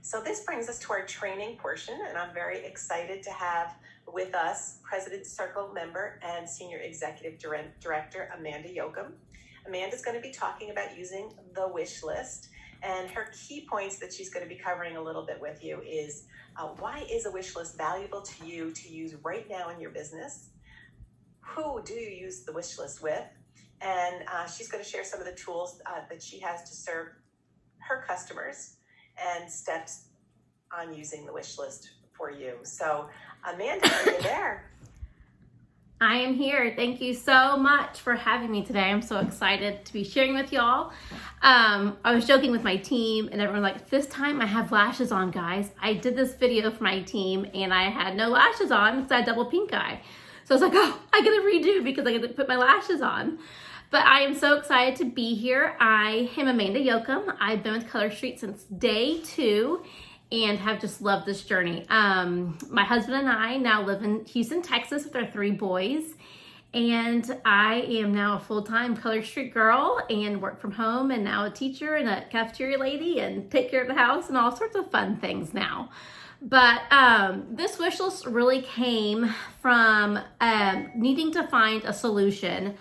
So this brings us to our training portion, and I'm very excited to have with us President Circle member and Senior Executive Director Amanda Yoakum. Amanda's going to be talking about using the wish list, and her key points that she's going to be covering a little bit with you is why is a wish list valuable to you to use right now in your business? Who do you use the wish list with? And she's going to share some of the tools that she has to serve her customers and steps on using the wish list for you. So Amanda, are you there? I am here. Thank you so much for having me today. I'm so excited to be sharing with y'all. I was joking with my team and everyone like, this time I have lashes on, guys. I did this video for my team and I had no lashes on because I had double pink eye. So I was like, oh, I get to redo because I get to put my lashes on. But I am so excited to be here. I am Amanda Yoakum. I've been with Color Street since day 2 and have just loved this journey. My husband and I now live in Houston, Texas with our 3 boys. And I am now a full-time Color Street girl and work from home and now a teacher and a cafeteria lady and take care of the house and all sorts of fun things now. But this wish list really came from needing to find a solution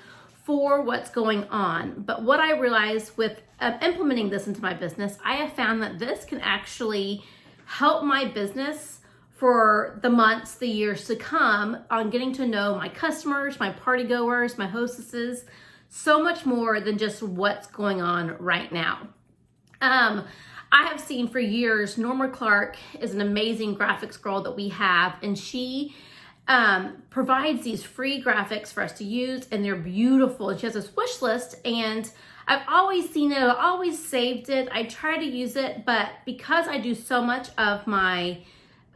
for what's going on. But what I realized with implementing this into my business, I have found that this can actually help my business for the months, the years to come on getting to know my customers, my party goers, my hostesses, so much more than just what's going on right now. I have seen for years, Norma Clark is an amazing graphics girl that we have, and she provides these free graphics for us to use, and they're beautiful. She has this wish list, and I've always seen it, I've always saved it. I try to use it, but because I do so much of my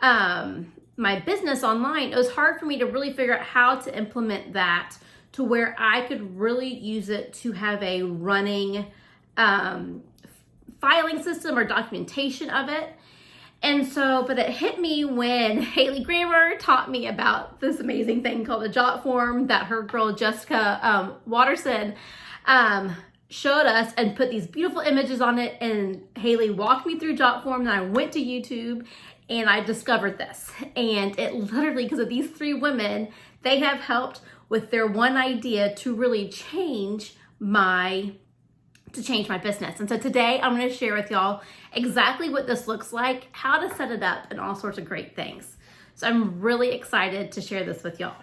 my business online, it was hard for me to really figure out how to implement that to where I could really use it to have a running filing system or documentation of it. And so, but it hit me when Haley Grammer taught me about this amazing thing called a Jotform that her girl Jessica Watterson showed us and put these beautiful images on it. And Haley walked me through Jotform, and I went to YouTube and I discovered this. And it literally, because of these 3 women, they have helped with their one idea to really change my business. And so today I'm going to share with y'all exactly what this looks like, how to set it up, and all sorts of great things. So I'm really excited to share this with y'all.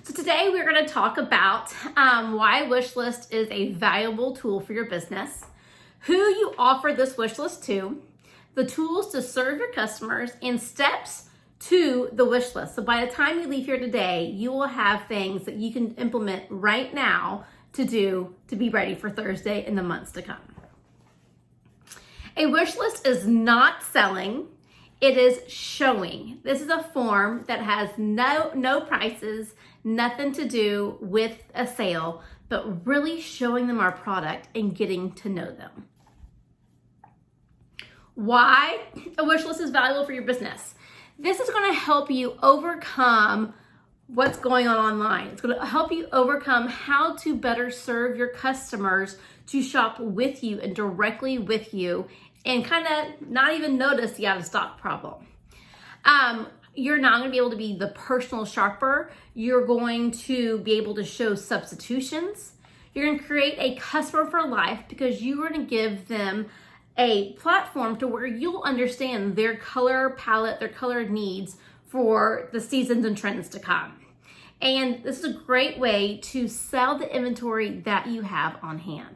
So today we're going to talk about why wish list is a valuable tool for your business, who you offer this wish list to, the tools to serve your customers, and steps to the wish list. So by the time you leave here today, you will have things that you can implement right now to do to be ready for Thursday and the months to come. A wish list is not selling, it is showing. This is a form that has no prices, nothing to do with a sale, but really showing them our product and getting to know them. Why a wish list is valuable for your business. This is going to help you overcome what's going on online. It's going to help you overcome how to better serve your customers to shop with you and directly with you and kind of not even notice the out of stock problem. You're not going to be able to be the personal shopper. You're going to be able to show substitutions. You're going to create a customer for life because you're going to give them a platform to where you'll understand their color palette, their color needs for the seasons and trends to come. And this is a great way to sell the inventory that you have on hand.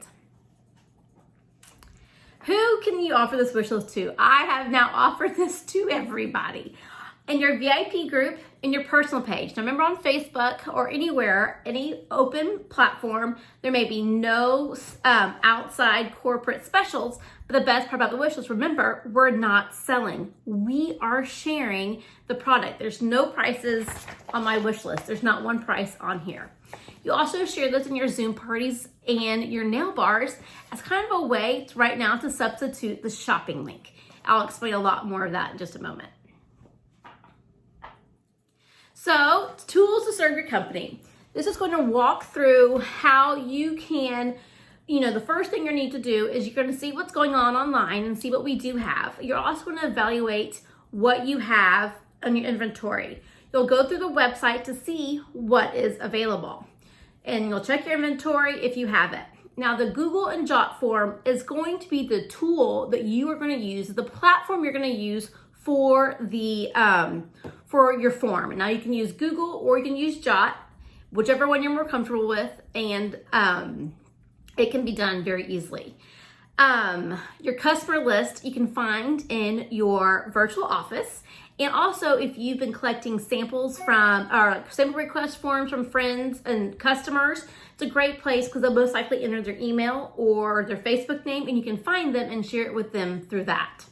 Who can you offer this wish list to? I have now offered this to everybody. In your VIP group, in your personal page. Now remember, on Facebook or anywhere, any open platform, there may be no outside corporate specials, but the best part about the wish list, remember, we're not selling. We are sharing the product. There's no prices on my wish list. There's not one price on here. You also share this in your Zoom parties and your nail bars as kind of a way right now to substitute the shopping link. I'll explain a lot more of that in just a moment. So, tools to serve your company. This is going to walk through how you can the first thing you need to do is you're going to see what's going on online and see what we do have. You're also going to evaluate what you have on your inventory. You'll go through the website to see what is available, and you'll check your inventory if you have it. Now, the Google and Jot form is going to be the tool that you are going to use, the platform you're going to use for the for your form. Now, you can use Google or you can use Jot, whichever one you're more comfortable with, and it can be done very easily. Your customer list you can find in your virtual office. And also, if you've been collecting samples from, or sample request forms from friends and customers, it's a great place because they'll most likely enter their email or their Facebook name, and you can find them and share it with them through that.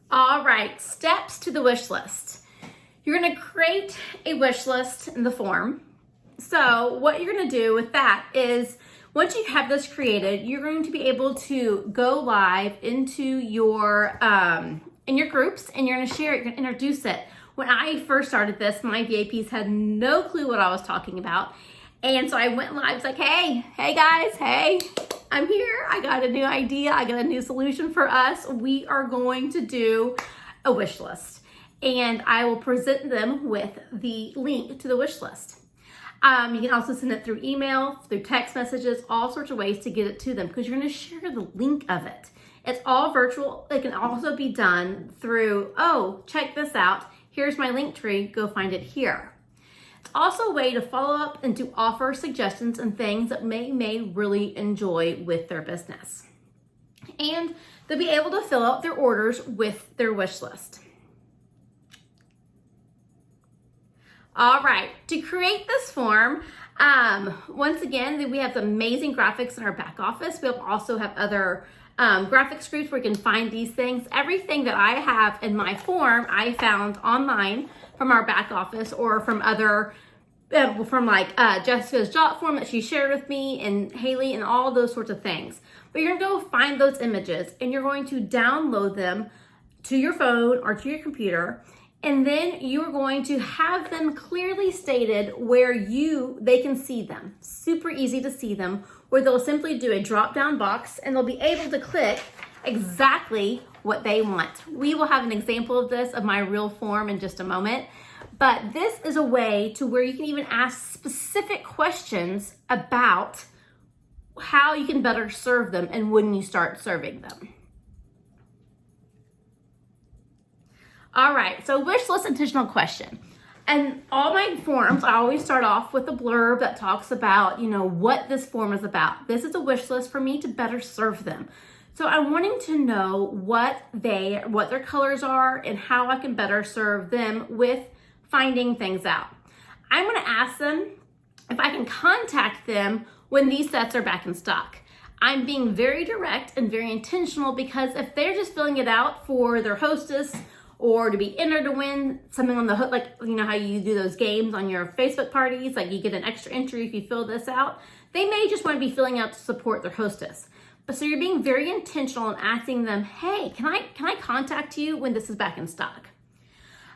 All right, steps to the wish list. You're gonna create a wish list in the form. So what you're gonna do with that is, once you have this created, you're going to be able to go live into your in your groups, and you're going to share it, you're going to introduce it. When I first started this, my VAPs had no clue what I was talking about. And so I went live, it's like, hey guys, hey, I'm here. I got a new idea. I got a new solution for us. We are going to do a wish list, and I will present them with the link to the wish list. You can also send it through email, through text messages, all sorts of ways to get it to them, because you're going to share the link of it. It's all virtual. It can also be done through, oh, check this out. Here's my link tree. Go find it here. It's also a way to follow up and to offer suggestions and things that may really enjoy with their business. And they'll be able to fill out their orders with their wish list. All right, to create this form, once again, we have the amazing graphics in our back office. We'll also have other graphics groups where you can find these things. Everything that I have in my form, I found online from our back office or from other, from like Jessica's Jot form that she shared with me, and Haley, and all those sorts of things. But you're gonna go find those images, and you're going to download them to your phone or to your computer. And then you're going to have them clearly stated where they can see them. Super easy to see them, where they'll simply do a drop-down box and they'll be able to click exactly what they want. We will have an example of this, of my real form, in just a moment. But this is a way to where you can even ask specific questions about how you can better serve them and when you start serving them. All right, so wish list intentional question. And all my forms, I always start off with a blurb that talks about, what this form is about. This is a wish list for me to better serve them. So I'm wanting to know what their colors are and how I can better serve them with finding things out. I'm gonna ask them if I can contact them when these sets are back in stock. I'm being very direct and very intentional, because if they're just filling it out for their hostess or to be entered to win something on the hook, like how you do those games on your Facebook parties, like you get an extra entry if you fill this out, they may just want to be filling out to support their hostess. But so you're being very intentional and asking them, hey, can I contact you when this is back in stock?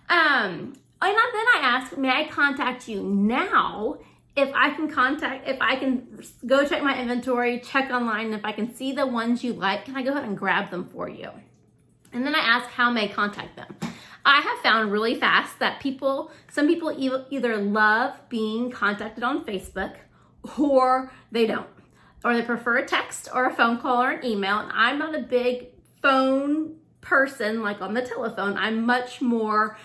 And then I ask, may I contact you now? If I can go check my inventory, check online, and if I can see the ones you like, can I go ahead and grab them for you? And then I ask how may I contact them. I have found really fast that some people either love being contacted on Facebook, or they don't. Or they prefer a text or a phone call or an email. And I'm not a big phone person like on the telephone. I'm much more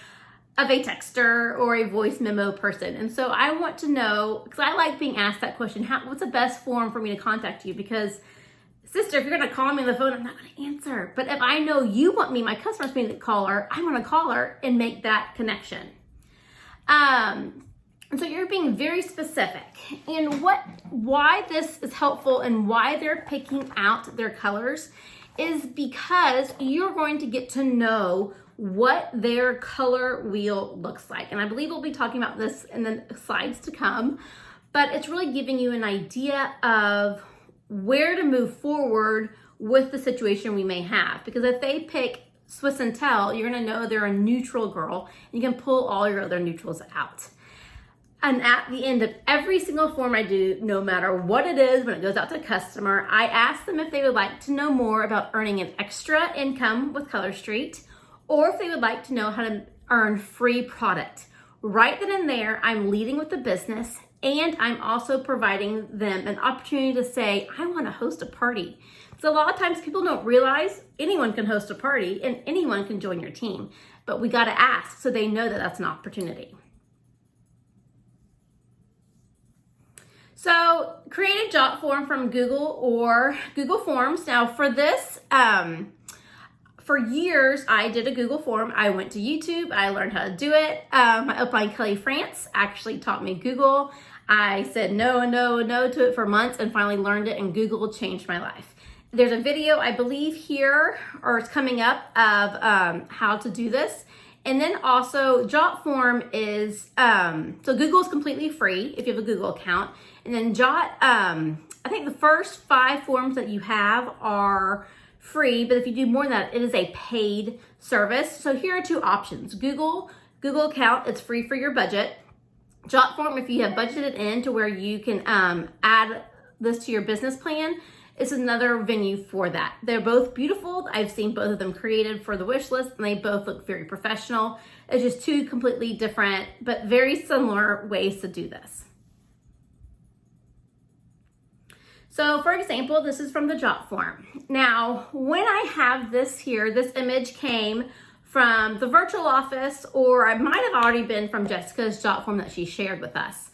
of a texter or a voice memo person. And so I want to know, because I like being asked that question, what's the best form for me to contact you? Because sister, if you're gonna call me on the phone, I'm not gonna answer. But if I know you want me, my customers want me to call her, I'm gonna call her and make that connection. And so you're being very specific. And why this is helpful and why they're picking out their colors is because you're going to get to know what their color wheel looks like. And I believe we'll be talking about this in the slides to come, but it's really giving you an idea of where to move forward with the situation we may have. Because if they pick Swiss and Tell, you're gonna know they're a neutral girl, and you can pull all your other neutrals out. And at the end of every single form I do, no matter what it is, when it goes out to a customer, I ask them if they would like to know more about earning an extra income with Color Street, or if they would like to know how to earn free product. Right then and there, I'm leading with the business, and I'm also providing them an opportunity to say, I want to host a party. So a lot of times people don't realize anyone can host a party and anyone can join your team, but we got to ask so they know that that's an opportunity. So create a Jot form from Google or Google Forms. Now for this, for years, I did a Google form. I went to YouTube. I learned how to do it. My upline, Kelly France, actually taught me Google. I said no to it for months and finally learned it, and Google changed my life. There's a video, I believe here, or it's coming up, of how to do this. And then also Jot form is, so Google is completely free if you have a Google account. And then Jot, I think the first 5 forms that you have are free, but if you do more than that, it is a paid service. So here are 2 options. Google account, it's free for your budget. Jot form, if you have budgeted in to where you can add this to your business plan, it's another venue for that. They're both beautiful. I've seen both of them created for the wish list, and they both look very professional. It's just 2 completely different, but very similar ways to do this. So for example, this is from the Jot form. Now, when I have this here, this image came from the virtual office, or I might have already been from Jessica's Jot form that she shared with us.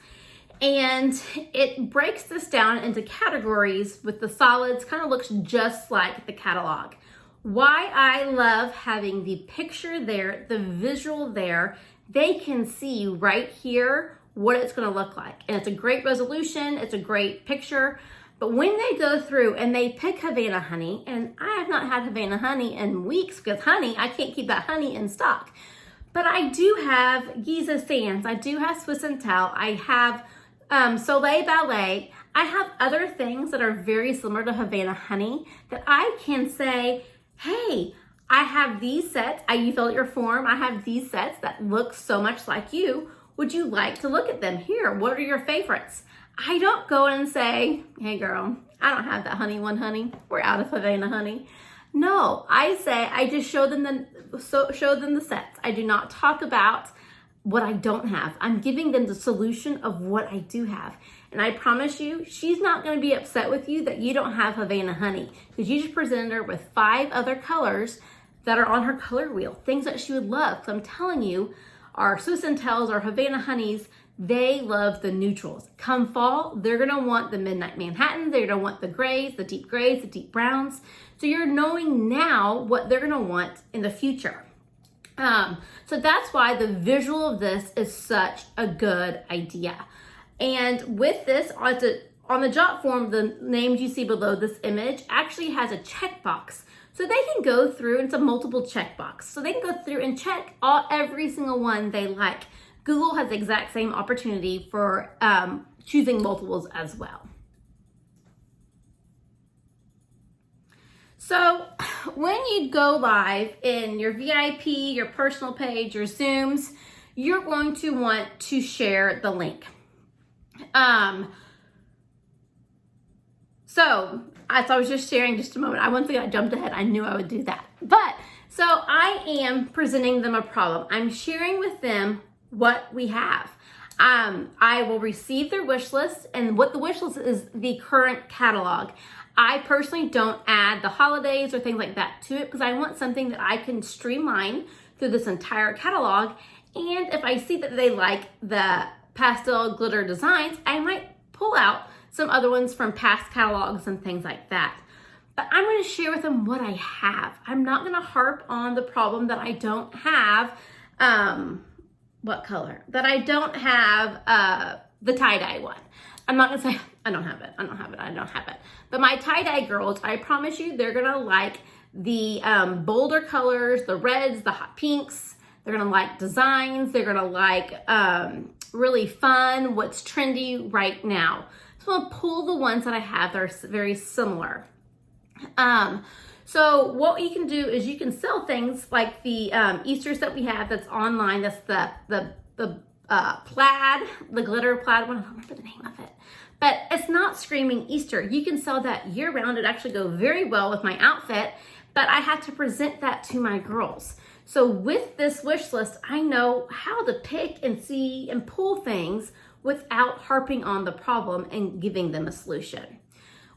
And it breaks this down into categories with the solids, kind of looks just like the catalog. Why I love having the picture there, the visual there, they can see right here what it's gonna look like. And it's a great resolution, it's a great picture. But when they go through and they pick Havana honey, and I have not had Havana honey in weeks because honey, I can't keep that honey in stock. But I do have Giza Sands, I do have Swiss Intel, I have Soleil Ballet. I have other things that are very similar to Havana honey that I can say, hey, I have these sets. You fill out your form. I have these sets that look so much like you. Would you like to look at them? Here, what are your favorites? I don't go and say, hey girl, I don't have that honey. We're out of Havana honey. No, I say, I just show them the sets. I do not talk about what I don't have. I'm giving them the solution of what I do have. And I promise you, she's not going to be upset with you that you don't have Havana honey, because you just presented her with 5 other colors that are on her color wheel, things that she would love. Because I'm telling you, our Swiss Intels, our Havana honeys, they love the neutrals. Come fall, they're going to want the Midnight Manhattan. They're going to want the grays, the deep browns. So you're knowing now what they're going to want in the future. So that's why the visual of this is such a good idea. And with this, on the Jot form, the names you see below this image actually has a checkbox. So they can go through, and it's a multiple checkbox. So they can go through and check every single one they like. Google has the exact same opportunity for choosing multiples as well. So when you go live in your VIP, your personal page, your Zooms, you're going to want to share the link. So as I was just sharing just a moment, once again, I jumped ahead. I knew I would do that. But so I am presenting them a problem. I'm sharing with them what we have. I will receive their wish list, and what the wish list is the current catalog. I personally don't add the holidays or things like that to it because I want something that I can streamline through this entire catalog. And if I see that they like the pastel glitter designs, I might pull out some other ones from past catalogs and things like that. But I'm going to share with them what I have. I'm not going to harp on the problem that I don't have, what color? That I don't have the tie-dye one. I'm not gonna say, I don't have it. But my tie-dye girls, I promise you, they're gonna like the bolder colors, the reds, the hot pinks. They're gonna like designs. They're gonna like really fun, what's trendy right now. So I'm gonna pull the ones that I have that are very similar. So what you can do is you can sell things like the Easters that we have that's online. That's the plaid, the glitter plaid one. I don't remember the name of it. But it's not screaming Easter. You can sell that year round. It actually go very well with my outfit, but I had to present that to my girls. So with this wish list, I know how to pick and see and pull things without harping on the problem and giving them a solution.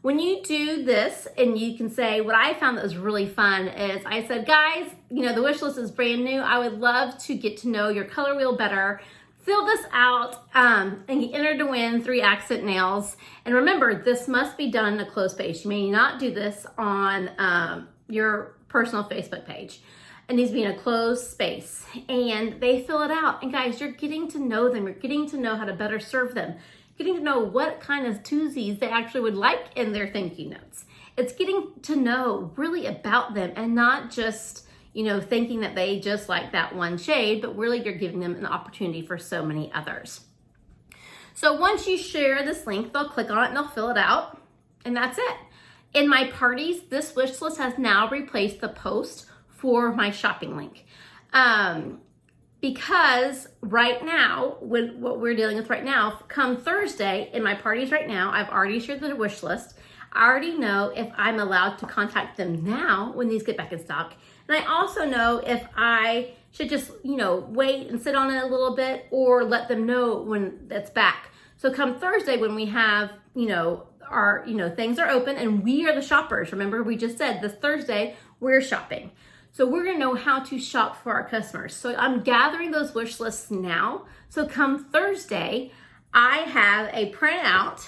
When you do this, and you can say, what I found that was really fun is I said, guys, the wish list is brand new. I would love to get to know your color wheel better. Fill this out and get entered to win 3 accent nails. And remember, this must be done in a closed space. You may not do this on your personal Facebook page. It needs to be in a closed space. And they fill it out. And guys, you're getting to know them. You're getting to know how to better serve them. Getting to know what kind of twosies they actually would like in their thank you notes. It's getting to know really about them and not just thinking that they just like that one shade, but really you're giving them an opportunity for so many others. So once you share this link, they'll click on it and they'll fill it out, and that's it. In my parties, this wish list has now replaced the post for my shopping link. Because right now, with what we're dealing with right now, come Thursday, in my parties right now, I've already shared the wish list. I already know if I'm allowed to contact them now when these get back in stock. And I also know if I should just, wait and sit on it a little bit or let them know when that's back. So come Thursday when we have, our, things are open and we are the shoppers. Remember, we just said this Thursday, we're shopping. So we're gonna know how to shop for our customers. So I'm gathering those wish lists now. So come Thursday, I have a printout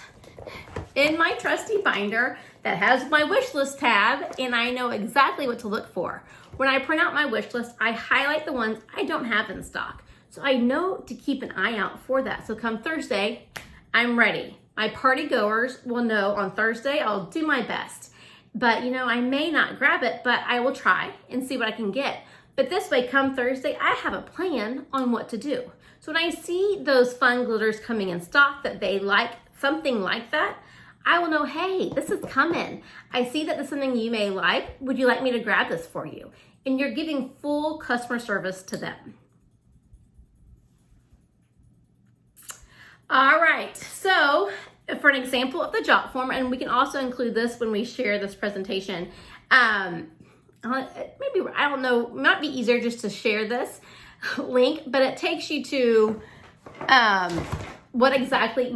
in my trusty binder that has my wish list tab, and I know exactly what to look for. When I print out my wish list, I highlight the ones I don't have in stock. So I know to keep an eye out for that. So come Thursday, I'm ready. My party goers will know on Thursday, I'll do my best. But I may not grab it, but I will try and see what I can get. But this way, come Thursday, I have a plan on what to do. So when I see those fun glitters coming in stock that they like, something like that, I will know, hey, this is coming. I see that this is something you may like. Would you like me to grab this for you? And you're giving full customer service to them. All right, so for an example of the jot form, and we can also include this when we share this presentation. Maybe, I don't know, it might be easier just to share this link, but it takes you to what exactly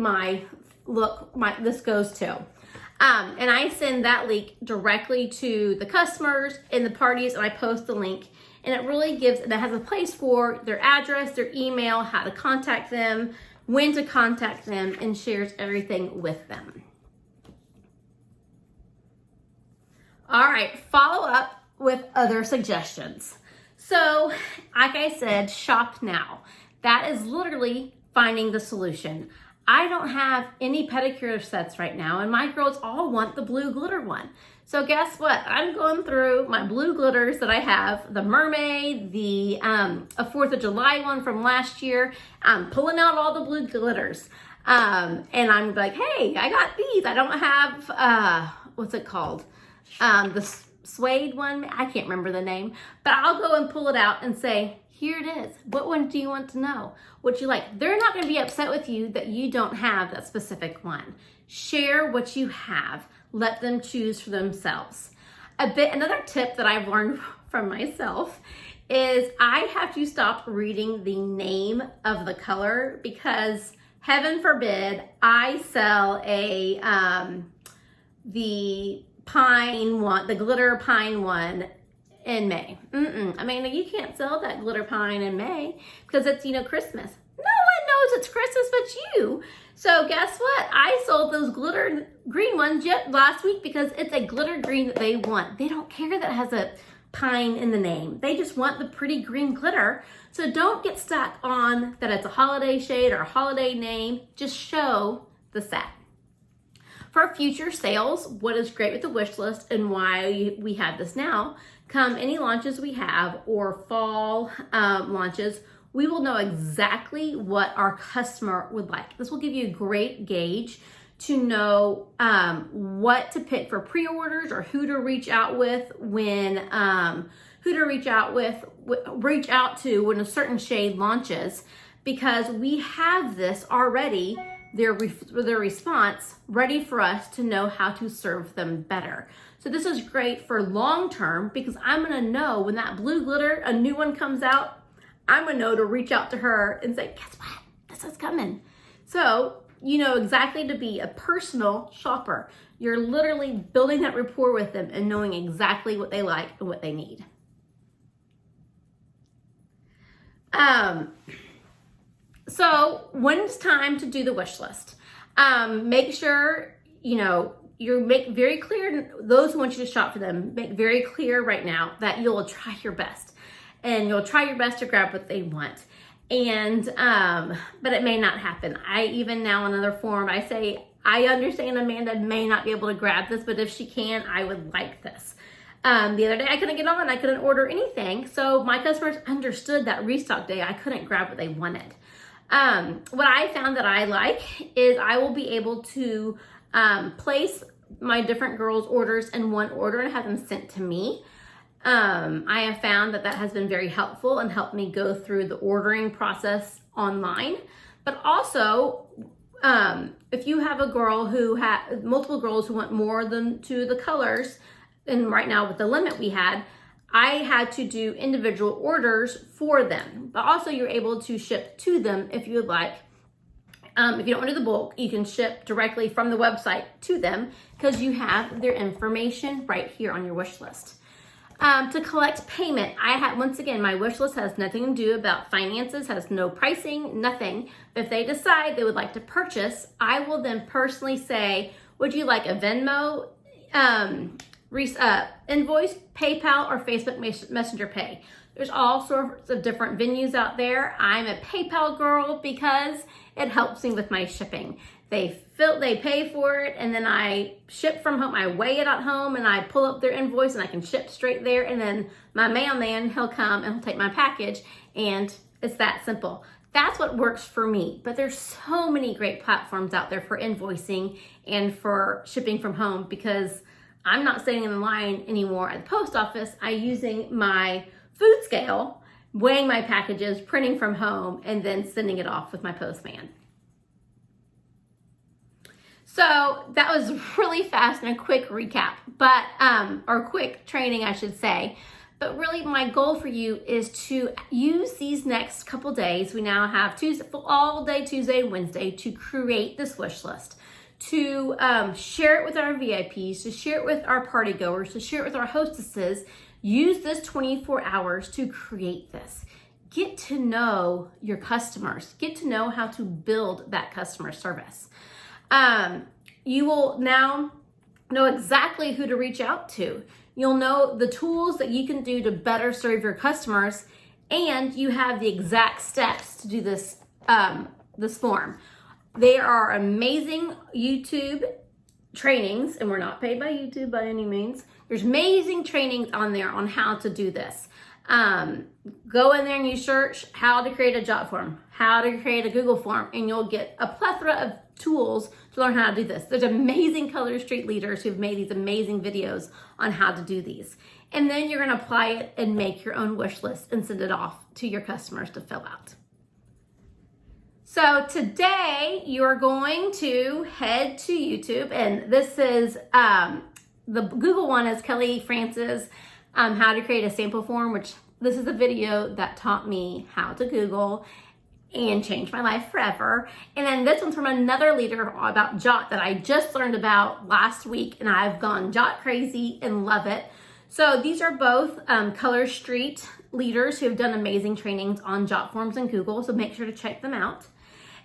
this goes to. And I send that link directly to the customers in the parties, and I post the link. And it really that has a place for their address, their email, how to contact them, when to contact them, and shares everything with them. All right, follow up with other suggestions. So, like I said, shop now. That is literally finding the solution. I don't have any pedicure sets right now, and my girls all want the blue glitter one. So guess what? I'm going through my blue glitters that I have, the mermaid, a 4th of July one from last year. I'm pulling out all the blue glitters. And I'm like, hey, I got these. I don't have, what's it called? The suede one. I can't remember the name, but I'll go and pull it out and say, here it is. What one do you want to know? What you like? They're not going to be upset with you that you don't have that specific one. Share what you have. Let them choose for themselves. Another tip that I've learned from myself is I have to stop reading the name of the color, because heaven forbid I sell the pine one, the glitter pine one in May. I mean, you can't sell that glitter pine in May because it's, Christmas. No one knows it's Christmas but you. So guess what? I sold those glitter green ones last week because it's a glitter green that they want. They don't care that it has a pine in the name. They just want the pretty green glitter. So don't get stuck on that it's a holiday shade or a holiday name. Just show the set. For future sales, what is great with the wish list and why we have this now, come any launches we have or fall launches, we will know exactly what our customer would like. This will give you a great gauge to know what to pick for pre-orders or who to reach out with when, reach out to when a certain shade launches. because we have this already, their response ready for us to know how to serve them better. So this is great for long term because I'm gonna know when that blue glitter, a new one comes out, I'm gonna know to reach out to her and say, guess what, this is coming. So you know exactly to be a personal shopper. You're literally building that rapport with them and knowing exactly what they like and what they need. So when it's time to do the wish list, make sure, you know, you make very clear, those who want you to shop for them, make very clear right now that you'll try your best and you'll try your best to grab what they want. And, but it may not happen. I even now on another form, I say, I understand Amanda may not be able to grab this, but if she can, I would like this. The other day I couldn't get on, I couldn't order anything. So my customers understood that restock day, I couldn't grab what they wanted. What I found that I like is I will be able to place my different girls' orders in one order and have them sent to me. I have found that that has been very helpful and helped me go through the ordering process online. But also, if you have a girl who has multiple girls who want more than two of the colors, and right now with the limit we had, I had to do individual orders for them. But also you're able to ship to them if you would like. If you don't want to do the bulk, you can ship directly from the website to them because you have their information right here on your wish list. To collect payment, once again, my wish list has nothing to do about finances, has no pricing, nothing. If they decide they would like to purchase, I will then personally say, would you like a Venmo, invoice, PayPal, or Facebook Messenger Pay? There's all sorts of different venues out there. I'm a PayPal girl because it helps me with my shipping. They pay for it, and then I ship from home. I weigh it at home, and I pull up their invoice, and I can ship straight there. And then my mailman, he'll come and he'll take my package, and it's that simple. That's what works for me. But there's so many great platforms out there for invoicing and for shipping from home because I'm not sitting in the line anymore at the post office. I'm using my food scale, weighing my packages, printing from home, and then sending it off with my postman. So that was really fast and a quick recap, but or quick training, I should say. But really, my goal for you is to use these next couple days. We now have all day Tuesday and Wednesday to create this wish list, to share it with our VIPs, to share it with our party goers, to share it with our hostesses. Use this 24 hours to create this. Get to know your customers. Get to know how to build that customer service. You will now know exactly who to reach out to. You'll know the tools that you can do to better serve your customers, and you have the exact steps to do this, this form. There are amazing YouTube trainings, and we're not paid by YouTube by any means. There's amazing trainings on there on how to do this. Go in there and you search how to create a Jot form, how to create a Google form, and you'll get a plethora of tools to learn how to do this. There's amazing Color Street leaders who've made these amazing videos on how to do these. And then you're gonna apply it and make your own wish list and send it off to your customers to fill out. So today you're going to head to YouTube, and this is, the Google one is Kelly Francis, how to create a sample form, which this is a video that taught me how to Google and changed my life forever. And then this one's from another leader about Jot that I just learned about last week, and I've gone Jot crazy and love it. So these are both Color Street leaders who have done amazing trainings on Jot forms and Google, so make sure to check them out.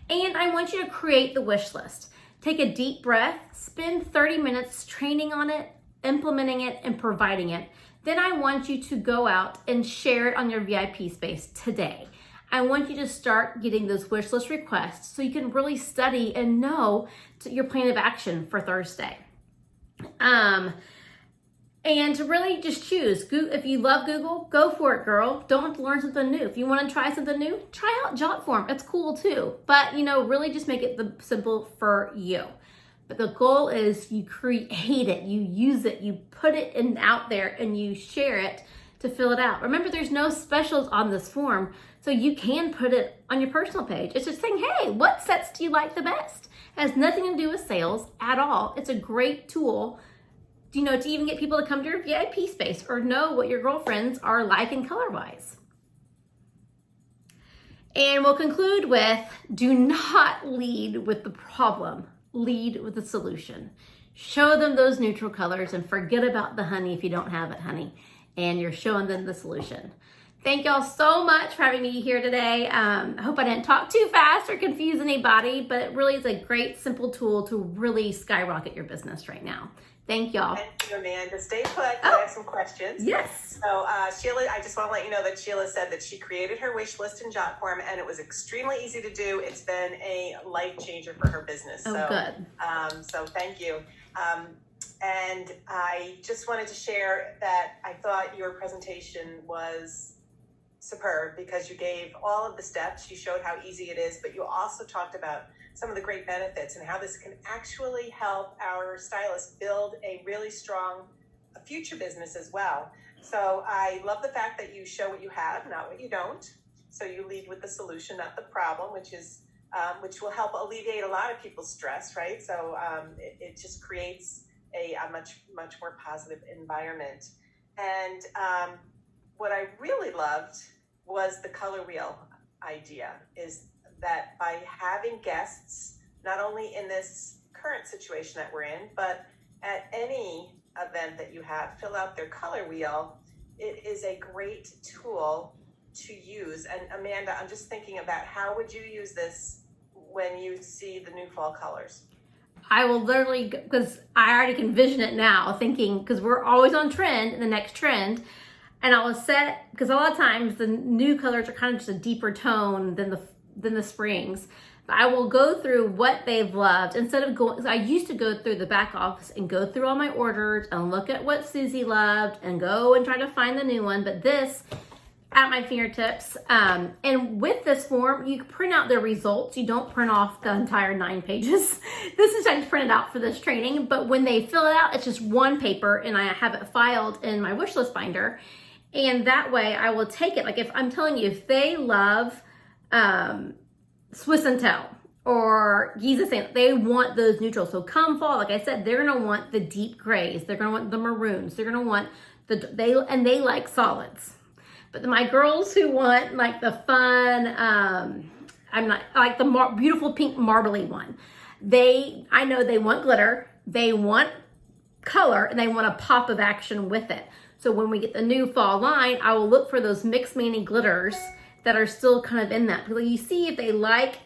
And I want you to create the wish list. Take a deep breath, spend 30 minutes training on it, implementing it, and providing it. Then I want you to go out and share it on your VIP space today. I want you to start getting those wish list requests so you can really study and know your plan of action for Thursday. And to really just choose. If you love Google, go for it, girl. Don't learn something new. If you want to try something new, try out Jotform. It's cool too. But, really just make it simple for you. But the goal is you create it, you use it, you put it out there and you share it to fill it out. Remember, there's no specials on this form, so you can put it on your personal page. It's just saying, hey, what sets do you like the best? It has nothing to do with sales at all. It's a great tool, to even get people to come to your VIP space or know what your girlfriends are like and color-wise. And we'll conclude with, do not lead with the problem, lead with the solution. Show them those neutral colors and forget about the honey if you don't have it, honey. And you're showing them the solution. Thank y'all so much for having me here today. I hope I didn't talk too fast or confuse anybody, but it really is a great, simple tool to really skyrocket your business right now. Thank y'all. Thank you, Amanda. Stay put. I have some questions. Yes. So Sheila, I just want to let you know that Sheila said that she created her wish list in Jotform, and it was extremely easy to do. It's been a life changer for her business. Oh, so, good. So thank you. And I just wanted to share that I thought your presentation was superb because you gave all of the steps. You showed how easy it is, but you also talked about some of the great benefits and how this can actually help our stylists build a really strong future business as well. So I love the fact that you show what you have, not what you don't. So you lead with the solution, not the problem, which will help alleviate a lot of people's stress, right? So it just creates a much more positive environment. And what I really loved was the color wheel idea, is that by having guests, not only in this current situation that we're in, but at any event that you have, fill out their color wheel. It is a great tool to use. And Amanda, I'm just thinking about how would you use this when you see the new fall colors? I will literally, because I already can vision it now, thinking, because we're always on trend, the next trend, and I will set, because a lot of times the new colors are kind of just a deeper tone than the springs. But I will go through what they've loved instead of going. I used to go through the back office and go through all my orders and look at what Susie loved and go and try to find the new one. But this, at my fingertips, and with this form, you print out their results. You don't print off the entire 9 pages. This is just printed out for this training. But when they fill it out, it's just one paper, and I have it filed in my wish list binder. And that way, I will take it. Like if I'm telling you, if they love Swiss and Tell or Giza Sand, they want those neutrals. So come fall, like I said, they're gonna want the deep grays. They're gonna want the maroons. They're gonna want they like solids. But my girls who want like the fun, I'm not like the beautiful pink marbly one. I know they want glitter, they want color, and they want a pop of action with it. So when we get the new fall line, I will look for those mixed meaning glitters that are still kind of in that. Because you see if they like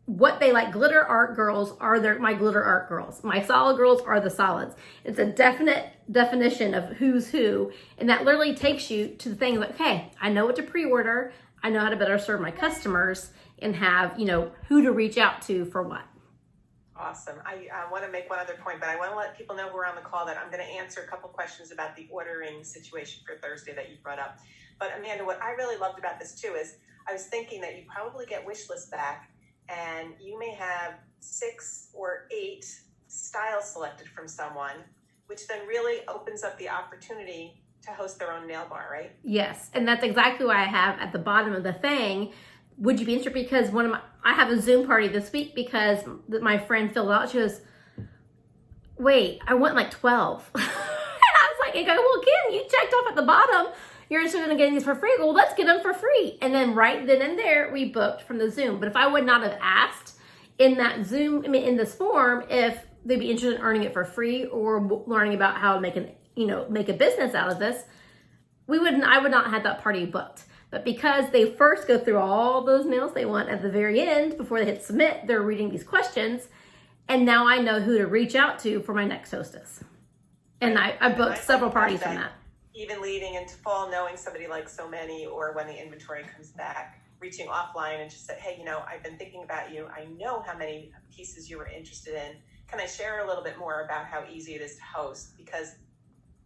what they like. Glitter art girls are my glitter art girls. My solid girls are the solids. It's a definite definition of who's who. And that literally takes you to the thing like, okay, I know what to pre-order. I know how to better serve my customers and have, who to reach out to for what. Awesome. I want to make one other point, but I want to let people know who are on the call that I'm going to answer a couple questions about the ordering situation for Thursday that you brought up. But Amanda, what I really loved about this too is I was thinking that you probably get wish lists back and you may have 6 or 8 styles selected from someone, which then really opens up the opportunity to host their own nail bar, right? Yes, and that's exactly what I have at the bottom of the thing. Would you be interested? Because I have a Zoom party this week because my friend filled out. She goes, wait, I want like 12. And I was like, well, Kim, you checked off at the bottom. You're interested in getting these for free. Well, let's get them for free. And then right then and there, we booked from the Zoom. But if I would not have asked in that Zoom, in this form, if they'd be interested in earning it for free or learning about how to make a business out of this, I would not have had that party booked. But because they first go through all those nails they want at the very end before they hit submit, they're reading these questions. And now I know who to reach out to for my next hostess. And I booked several parties from that. Even leading into fall, knowing somebody like So Many, or when the inventory comes back, reaching offline and just say, hey, I've been thinking about you. I know how many pieces you were interested in. Can I share a little bit more about how easy it is to host? Because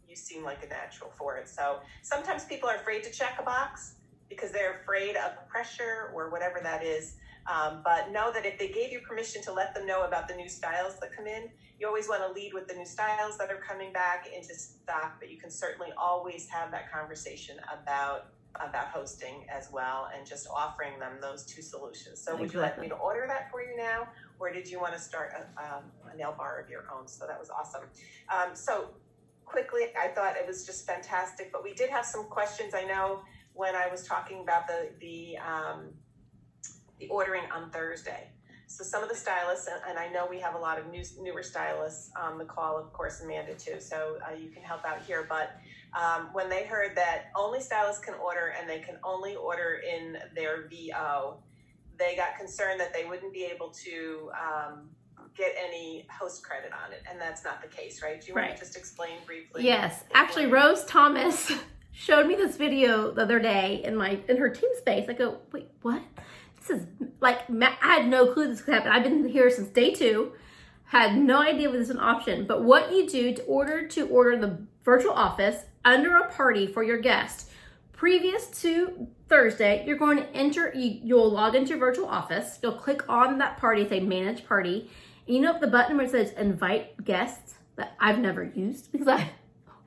you seem like a natural for it. So sometimes people are afraid to check a box because they're afraid of pressure or whatever that is. But know that if they gave you permission to let them know about the new styles that come in, you always want to lead with the new styles that are coming back into stock, but you can certainly always have that conversation about hosting as well, and just offering them those two solutions. So would you like me to order that for you now, or did you want to start a nail bar of your own? So that was awesome. So quickly, I thought it was just fantastic, but we did have some questions. I know when I was talking about the ordering on Thursday. So some of the stylists, and I know we have a lot of newer stylists on the call, of course, Amanda too, so you can help out here. But when they heard that only stylists can order and they can only order in their VO, they got concerned that they wouldn't be able to get any host credit on it, and that's not the case, right? Do you want to just explain briefly? Yes, actually, Rose Thomas showed me this video the other day in her team space. I go, wait, what? This is like, I had no clue this could happen. I've been here since day 2, had no idea this is an option. But what you do to order the virtual office under a party for your guest, previous to Thursday, you're going to enter, you'll log into your virtual office, you'll click on that party, say manage party, and you know the button where it says invite guests that I've never used because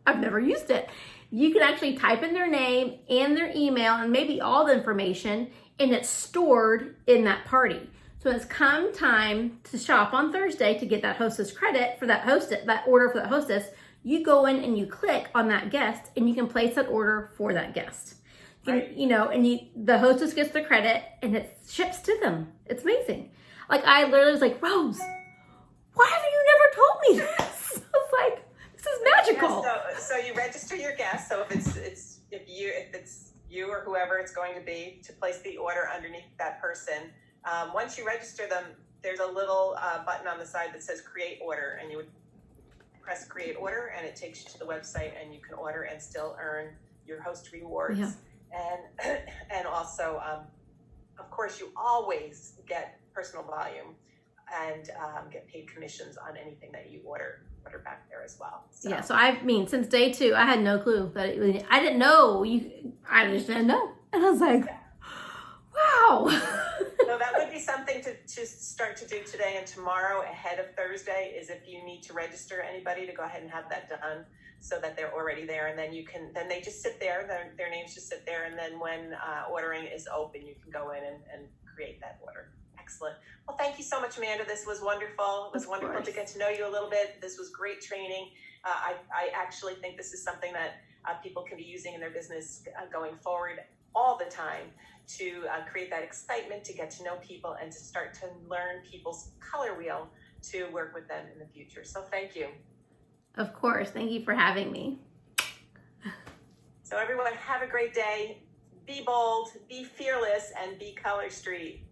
I've never used it. You can actually type in their name and their email and maybe all the information, and it's stored in that party. So it's come time to shop on Thursday to get that hostess credit for that order for that hostess. You go in and you click on that guest, and you can place that order for that guest. Right. The hostess gets the credit, and it ships to them. It's amazing. Like, I literally was like, Rose, why have you never told me this? I was like, this is magical. Yeah, so you register your guests. So if it's you or whoever it's going to be, to place the order underneath that person. Once you register them, there's a little button on the side that says create order, and you would press create order, and it takes you to the website, and you can order and still earn your host rewards. Yeah. And also, of course, you always get personal volume and get paid commissions on anything that you order back there as well. So. Yeah, so since day 2, I had no clue that I didn't know. I just didn't know. And I was like, wow. So that would be something to start to do today and tomorrow ahead of Thursday, is if you need to register anybody, to go ahead and have that done so that they're already there. And then then they just sit there, their names just sit there. And then when ordering is open, you can go in and create that order. Excellent. Well, thank you so much, Amanda. This was wonderful. It was wonderful to get to know you a little bit. This was great training. I actually think this is something that people can be using in their business going forward all the time, to create that excitement, to get to know people, and to start to learn people's color wheel to work with them in the future. So thank you. Of course. Thank you for having me. So everyone, have a great day. Be bold, be fearless, and be Color Street.